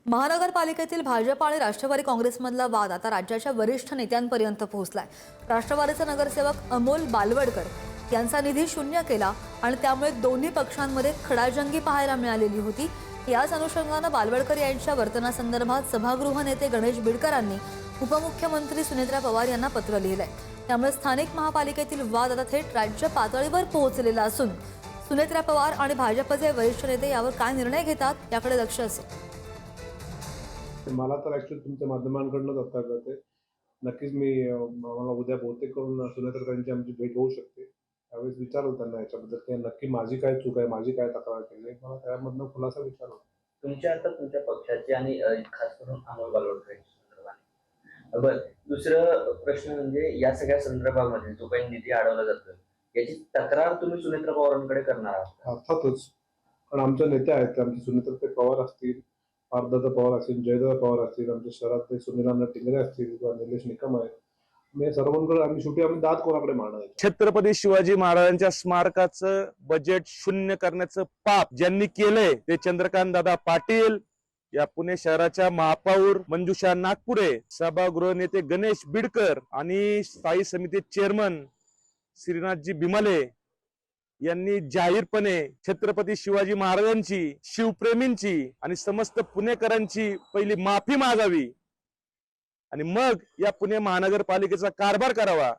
महानगरपालिकेतील भाजप आणि राष्ट्रवादी काँग्रेसमधला वाद आता राज्याच्या वरिष्ठ नेत्यांपर्यंत पोहोचलाय। राष्ट्रवादीचे नगरसेवक अमोल बालवडकर यांचा निधी शून्य केला आणि त्यामुळे दोन्ही पक्षांमध्ये खडाजंगी पाहायला मिळालेली होती। याच अनुषंगाने बालवडकर यांच्या वर्तनासंदर्भात सभागृह नेते गणेश बिडकरांनी उपमुख्यमंत्री सुनेत्रा पवार यांना पत्र लिहिलंय। त्यामुळे स्थानिक महापालिकेतील वाद आता थेट राज्य पातळीवर पोहोचलेला असून सुनेत्रा पवार आणि भाजपचे वरिष्ठ नेते यावर काय निर्णय घेतात याकडे लक्ष असेल। मला तर ऍक्च्युअली तुमच्या माध्यमांकडूनच आता कळते। नक्कीच मला उद्या बहुतेक करून सुनेत्रकांची आमची भेट होऊ शकते। त्यावेळेस विचारलं त्यांना याच्याबद्दल की नक्की माझी काय चूक आहे, माझी काय तक्रार केली, मला त्यामधनं खुलासा विचारला। तुमच्या पक्षाची आणि खास करून अमोल बालवडकर संदर्भात। बरं, दुसरं प्रश्न म्हणजे या सगळ्या संदर्भामध्ये जो काही निधी अडवला जातो याची तक्रार तुम्ही सुनेत्रा पवारांकडे करणार आहात? अर्थातच, कारण आमच्या नेत्या आहेत, आमचे सुनेत्र पवार असतील, पार्थदादा पवार असतील, जयदादा पवार असतील, आमच्या शहरातले सुनीलांना टिंगरे असतील किंवा निलेश निकम आहेत, मी सर्वांकडे आम्ही दाद कोणाकडे मारणार आहे? छत्रपती शिवाजी महाराजांच्या स्मारकाचं बजेट शून्य करण्याचं पाप ज्यांनी केलंय ते चंद्रकांत दादा पाटील, या पुणे शहराच्या महापौर मंजुषा नागपुरे, सभागृह नेते गणेश बिडकर आणि स्थायी समिती चेअरमन श्रीनाथजी भीमाले यांनी जाहीरपणे छत्रपती शिवाजी महाराजांची, शिवप्रेमींची आणि समस्त पुणेकरांची पहिली माफी मागावी आणि मग या पुणे महानगरपालिकेचा कारभार करावा।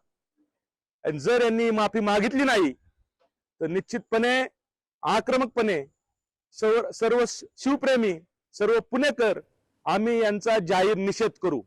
आणि जर यांनी माफी मागितली नाही तर निश्चितपणे आक्रमकपणे सर्व शिवप्रेमी, सर्व पुणेकर आम्ही यांचा जाहीर निषेध करू।